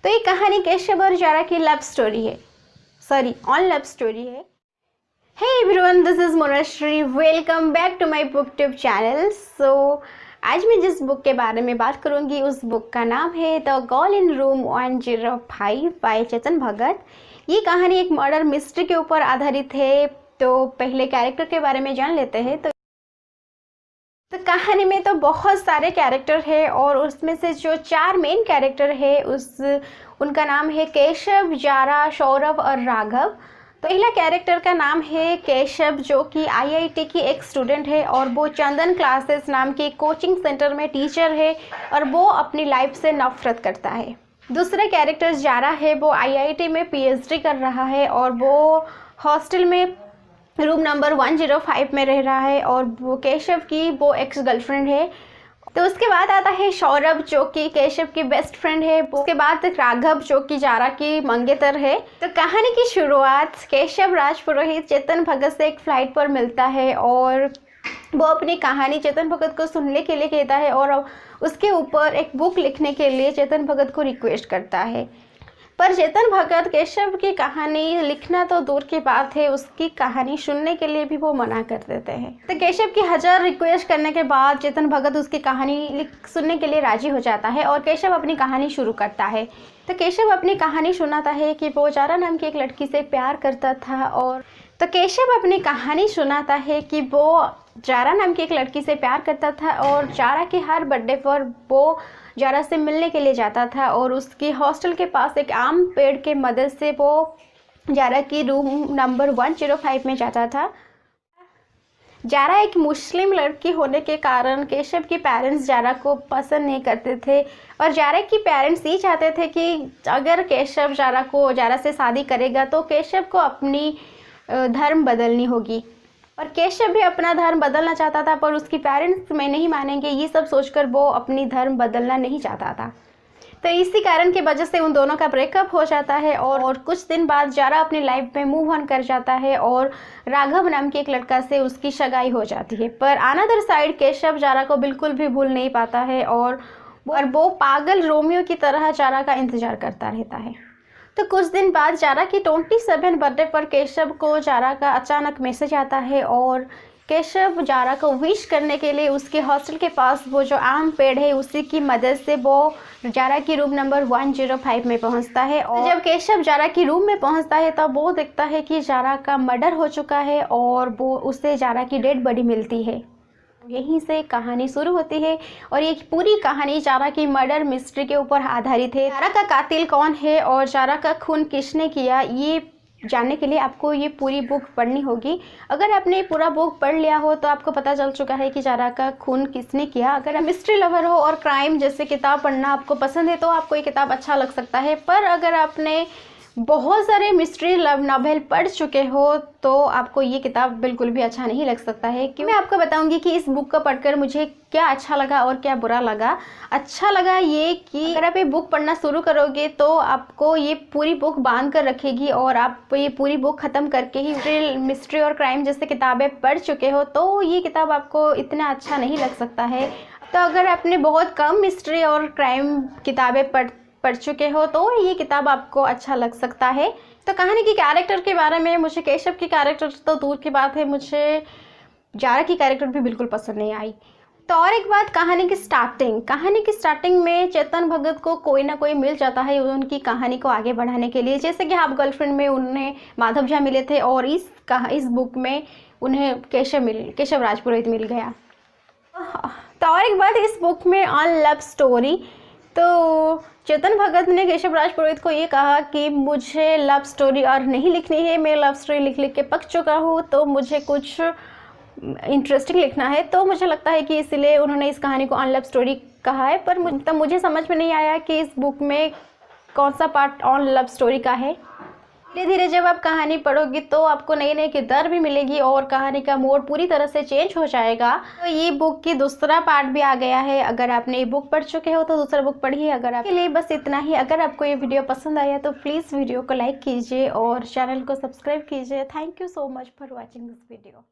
तो ये कहानी केशव और जारा की लव स्टोरी है, सॉरी ऑन लव स्टोरी है। Hey everyone, this is Monashree, welcome back to my book tube channel. So आज मैं जिस बुक के बारे में बात करूंगी उस बुक का नाम है the girl in room 105 by Chetan Bhagat. ये कहानी एक मर्डर मिस्ट्री के ऊपर आधारित है। तो पहले कैरेक्टर के बारे में जान लेते हैं। तो कहानी में तो बहुत सारे कैरेक्टर है और उसमें से जो 4 मेन कैरेक्टर है उनका नाम है केशव, जारा, सौरभ और राघव। तो पहला कैरेक्टर का नाम है केशव, जो कि आईआईटी की एक स्टूडेंट है और वो चंदन क्लासेस नाम के कोचिंग सेंटर में टीचर है और वो अपनी लाइफ से नफरत करता है। दूसरा कैरेक्टर जारा है, वो आईआईटी में पीएचडी कर रहा है और वो हॉस्टल में रूम नंबर 105 में रह रहा है और वो केशव की वो एक्स गर्लफ्रेंड है। तो उसके बाद आता है सौरभ, जो कि केशव की बेस्ट फ्रेंड है। उसके बाद राघव, जो कि जारा की मंगेतर है। तो कहानी की शुरुआत केशव राजपुरोहित चेतन भगत से एक फ्लाइट पर मिलता है और वो अपनी कहानी चेतन भगत को सुनने के लिए कहता है और उसके ऊपर एक बुक लिखने के लिए चेतन भगत को रिक्वेस्ट करता है। पर चेतन भगत केशव की कहानी लिखना तो दूर की बात है, उसकी कहानी सुनने के लिए भी वो मना कर देते हैं। तो केशव की 1000 रिक्वेस्ट करने के बाद चेतन भगत उसकी कहानी सुनने के लिए राजी हो जाता है और केशव अपनी कहानी शुरू करता है। तो केशव अपनी कहानी सुनाता है कि वो जारा नाम की एक लड़की से प्यार करता था और तो केशव अपनी कहानी सुनाता है कि वो जारा नाम की एक लड़की से प्यार करता था और जारा के हर बर्थडे पर वो जारा से मिलने के लिए जाता था और उसकी हॉस्टल के पास एक आम पेड़ के मदद से वो जारा की रूम नंबर 105 में जाता था। जारा एक मुस्लिम लड़की होने के कारण केशव के पेरेंट्स जारा को पसंद नहीं करते थे और जारा की पेरेंट्स ये चाहते थे कि अगर केशव जारा से शादी करेगा तो केशव को अपनी धर्म बदलनी होगी और केशव भी अपना धर्म बदलना चाहता था, पर उसकी पेरेंट्स में नहीं मानेंगे ये सब सोचकर वो अपनी धर्म बदलना नहीं चाहता था। तो इसी कारण की वजह से उन दोनों का ब्रेकअप हो जाता है और कुछ दिन बाद जारा अपनी लाइफ में मूव ऑन कर जाता है और राघव नाम के एक लड़का से उसकी सगाई हो जाती है। पर अनदर साइड केशव जारा को बिल्कुल भी भूल नहीं पाता है और वो पागल रोमियो की तरह जारा का इंतजार करता रहता है। तो कुछ दिन बाद जारा की 27 बर्थडे पर केशव को जारा का अचानक मैसेज आता है और केशव जारा को विश करने के लिए उसके हॉस्टल के पास वो जो आम पेड़ है उसी की मदद से वो जारा की रूम नंबर 105 में पहुंचता है। और जब केशव जारा की रूम में पहुंचता है तब वो देखता है कि जारा का मर्डर हो चुका है और वो उसे जारा की डेड बॉडी मिलती है। यहीं से कहानी शुरू होती है और ये पूरी कहानी जारा की मर्डर मिस्ट्री के ऊपर आधारित है। जारा का कातिल कौन है और जारा का खून किसने किया, ये जानने के लिए आपको ये पूरी बुक पढ़नी होगी। अगर आपने पूरा बुक पढ़ लिया हो तो आपको पता चल चुका है कि जारा का खून किसने किया। अगर आप मिस्ट्री लवर हो और क्राइम जैसे किताब पढ़ना आपको पसंद है तो आपको ये किताब अच्छा लग सकता है। पर अगर आपने बहुत सारे मिस्ट्री लव नॉवेल पढ़ चुके हो तो आपको ये किताब बिल्कुल भी अच्छा नहीं लग सकता है। क्यों, मैं आपको बताऊंगी कि इस बुक को पढ़कर मुझे क्या अच्छा लगा और क्या बुरा लगा। अच्छा लगा ये कि अगर आप ये बुक पढ़ना शुरू करोगे तो आपको ये पूरी बुक बांध कर रखेगी और आप ये पूरी बुक ख़त्म करके ही मिस्ट्री और क्राइम जैसे किताबें पढ़ चुके हो तो ये किताब आपको इतना अच्छा नहीं लग सकता है। तो अगर आपने बहुत कम मिस्ट्री और क्राइम किताबें पढ़ चुके हो तो ये किताब आपको अच्छा लग सकता है। तो कहानी की कैरेक्टर के बारे में, मुझे केशव की कैरेक्टर तो दूर की बात है, मुझे जारा की कैरेक्टर भी बिल्कुल पसंद नहीं आई। तो और एक बात, कहानी की स्टार्टिंग में चेतन भगत को कोई ना कोई मिल जाता है उनकी कहानी को आगे बढ़ाने के लिए। जैसे कि हाफ गर्लफ्रेंड में उन्हें माधव झा मिले थे और इस बुक में उन्हें केशव राजपुरोहित मिल गया। तो और एक बात, इस बुक में ऑन लव स्टोरी, तो चेतन भगत ने केशव राजपुरोहित को ये कहा कि मुझे लव स्टोरी और नहीं लिखनी है, मैं लव स्टोरी लिख के पक चुका हूँ, तो मुझे कुछ इंटरेस्टिंग लिखना है। तो मुझे लगता है कि इसलिए उन्होंने इस कहानी को ऑन लव स्टोरी कहा है। पर तब मुझे समझ में नहीं आया कि इस बुक में कौन सा पार्ट ऑन लव स्टोरी का है। धीरे धीरे जब आप कहानी पढ़ोगी तो आपको नई नई किरदार भी मिलेगी और कहानी का मोड पूरी तरह से चेंज हो जाएगा। तो ये बुक की दूसरा पार्ट भी आ गया है। अगर आपने ये बुक पढ़ चुके हो तो दूसरा बुक पढ़िए। अगर आपके लिए बस इतना ही। अगर आपको ये वीडियो पसंद आया तो प्लीज़ वीडियो को लाइक कीजिए और चैनल को सब्सक्राइब कीजिए। Thank you so much for watching this video.